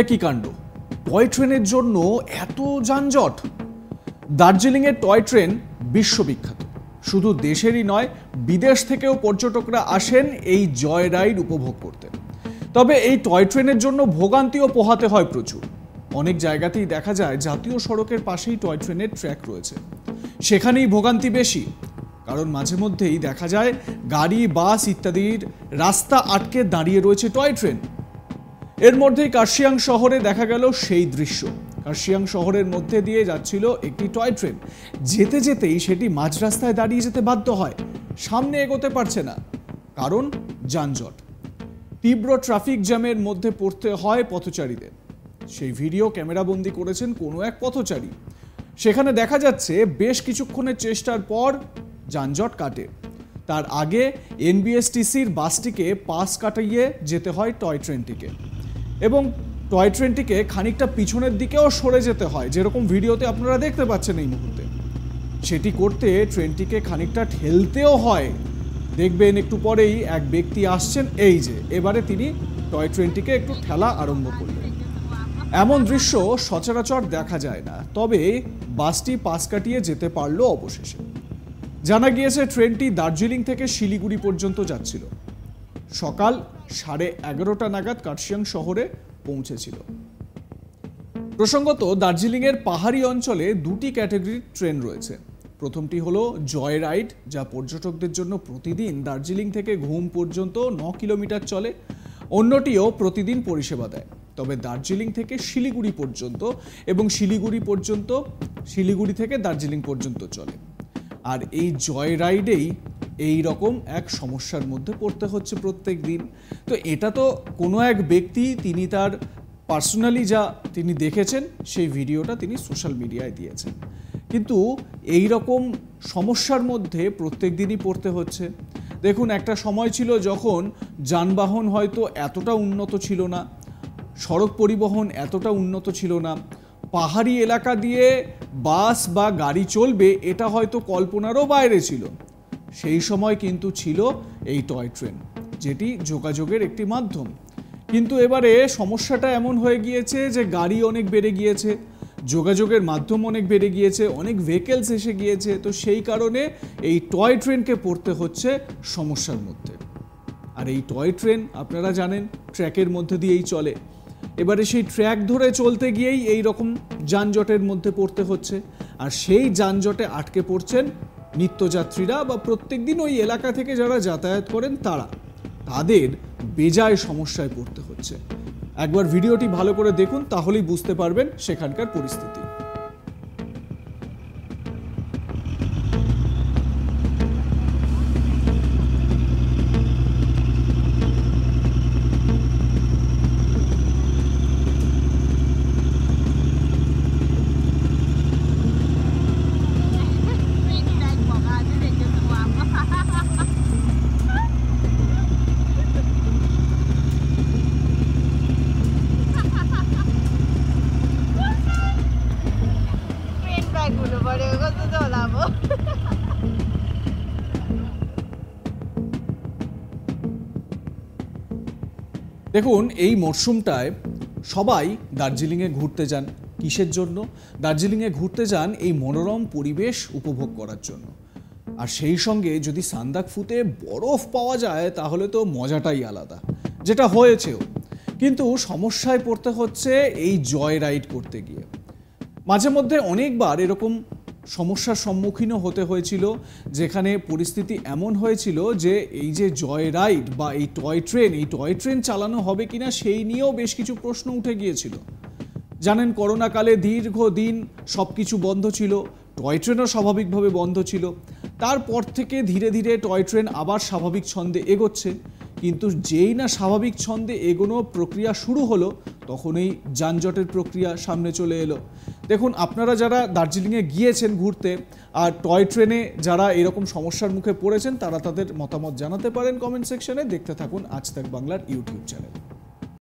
একই কাণ্ড, টয় ট্রেনের জন্য এত যানজট। দার্জিলিংয়ের টয় ট্রেন বিশ্ববিখ্যাত, শুধু দেশেরই নয় বিদেশ থেকেও পর্যটকরা আসেন এই জয় রাইড উপভোগ করতে। তবে এই টয় ট্রেনের জন্য ভোগান্তিও পোহাতে হয় প্রচুর। অনেক জায়গাতেই দেখা যায় জাতীয় সড়কের পাশেই টয় ট্রেনের ট্র্যাক রয়েছে, সেখানেই ভোগান্তি বেশি। কারণ মাঝে মধ্যেই দেখা যায় গাড়ি, বাস ইত্যাদির রাস্তা আটকে দাঁড়িয়ে রয়েছে টয় ট্রেন। এর মধ্যেই কার্শিয়াং শহরে দেখা গেল সেই দৃশ্য। কার্শিয়াং শহরের মধ্যে দিয়ে যাচ্ছিল একটি টয় ট্রেন, যেতে যেতেই সেটি মাঝ রাস্তায় দাঁড়িয়ে যেতে বাধ্য হয়, সামনে এগোতে পারছে না, কারণ যানজট। তীব্র ট্রাফিক জ্যামের মধ্যে পড়তে হয় পথচারীদের। সেই ভিডিও ক্যামেরাবন্দি করেছেন কোনো এক পথচারী। সেখানে দেখা যাচ্ছে বেশ কিছুক্ষণের চেষ্টার পর যানজট কাটে। তার আগে এনবিএসটিসির বাসটিকে পাস কাটিয়ে যেতে হয় টয় ট্রেনটিকে, এবং টয় ট্রেনটিকে খানিকটা পিছনের দিকেও সরে যেতে হয়, যেরকম ভিডিওতে আপনারা দেখতে পাচ্ছেন এই মুহূর্তে। সেটি করতে ট্রেনটিকে খানিকটা ঠেলতেও হয়। দেখবেন একটু পরেই এক ব্যক্তি আসছেন, এই যে এবারে তিনি টয় ট্রেনটিকে একটু ঠেলা আরম্ভ করলেন। এমন দৃশ্য সচরাচর দেখা যায় না, তবে বাসটি পাস কাটিয়ে যেতে পারল অবশেষে। জানা গিয়েছে ট্রেনটি দার্জিলিং থেকে শিলিগুড়ি পর্যন্ত যাচ্ছিল। সকাল 11:30 নাগাদ কার্শিয়াং শহরে পৌঁছেছিল। প্রসঙ্গত, দার্জিলিংয়ের পাহাড়ি অঞ্চলে দুটি ক্যাটাগরির ট্রেন রয়েছে। প্রথমটি হলো জয় রাইড, যা পর্যটকদের জন্য প্রতিদিন দার্জিলিং থেকে ঘুম পর্যন্ত 9 কিলোমিটার চলে। অন্যটিও প্রতিদিন পরিষেবা দেয়, তবে দার্জিলিং থেকে শিলিগুড়ি পর্যন্ত এবং শিলিগুড়ি থেকে দার্জিলিং পর্যন্ত চলে। আর এই জয় রাইডেই এই রকম এক সমস্যার মধ্যে পড়তে হচ্ছে প্রত্যেক দিন। তো এটা তো কোনো এক ব্যক্তি, তিনি তার পার্সোনালি যা তিনি দেখেছেন সেই ভিডিওটা তিনি সোশ্যাল মিডিয়ায় দিয়েছেন, কিন্তু এই রকম সমস্যার মধ্যে প্রত্যেক দিনই পড়তে হচ্ছে। দেখুন, একটা সময় ছিল যখন যানবাহন হয়তো এতটা উন্নত ছিল না, সড়ক পরিবহন এতটা উন্নত ছিল না, পাহাড়ি এলাকা দিয়ে বাস বা গাড়ি চলবে এটা হয়তো কল্পনারও বাইরে ছিল। সেই সময় কিন্তু ছিল এই টয় ট্রেন, যেটি যোগাযোগের একটি মাধ্যম। কিন্তু এবারে সমস্যাটা এমন হয়ে গিয়েছে যে গাড়ি অনেক বেড়ে গিয়েছে, যোগাযোগের মাধ্যম অনেক বেড়ে গিয়েছে, অনেক ভেহিকেলস এসে গিয়েছে। তো সেই কারণে এই টয় ট্রেনকে পড়তে হচ্ছে সমস্যার মধ্যে। আর এই টয় ট্রেন আপনারা জানেন ট্র্যাকের মধ্যে দিয়েই চলে। এবারে সেই ট্র্যাক ধরে চলতে গিয়েই এই রকম যানজটের মধ্যে পড়তে হচ্ছে। আর সেই যানজটে আটকে পড়ছেন নিত্যযাত্রীরা বা প্রত্যেকদিন ওই এলাকা থেকে যারা যাতায়াত করেন তাদের বেজায় সমস্যায় পড়তে হচ্ছে। একবার ভিডিওটি ভালো করে দেখুন, তাহলেই বুঝতে পারবেন সেখানকার পরিস্থিতি। দেখুন, এই মরশুমটায় সবাই দার্জিলিংয়ে ঘুরতে যান। কিসের জন্য? দার্জিলিংয়ে ঘুরতে যান এই মনোরম পরিবেশ উপভোগ করার জন্য। আর সেই সঙ্গে যদি সান্দাকফুতে বরফ পাওয়া যায় তাহলে তো মজাটাই আলাদা, যেটা হয়েছেও। কিন্তু সমস্যায় পড়তে হচ্ছে এই জয় রাইড করতে গিয়ে। মাঝে মধ্যে অনেকবার এরকম সমস্যার সম্মুখীনও হতে হয়েছিল, যেখানে পরিস্থিতি এমন হয়েছিল যে এই যে জয় রাইড বা এই টয় ট্রেন চালানো হবে কিনা সেই নিয়েও বেশ কিছু প্রশ্ন উঠে গিয়েছিল। জানেন, করোনাকালে দীর্ঘদিন সব কিছু বন্ধ ছিল, টয় ট্রেনও স্বাভাবিকভাবে বন্ধ ছিল। তারপর থেকে ধীরে ধীরে টয় ট্রেন আবার স্বাভাবিক ছন্দে এগোচ্ছে, কিন্তু যেই না স্বাভাবিক ছন্দে এগোনো প্রক্রিয়া শুরু হলো, তখন এই যানজটের প্রক্রিয়া সামনে চলে এলো। দেখুন, আপনারা যারা দার্জিলিংয়ে গিয়েছেন ঘুরতে আর টয় ট্রেনে যারা এরকম সমস্যার মুখে পড়েছেন, তারা তাদের মতামত জানাতে পারেন কমেন্ট সেকশনে। দেখতে থাকুন আজ তাক বাংলার ইউটিউব চ্যানেল।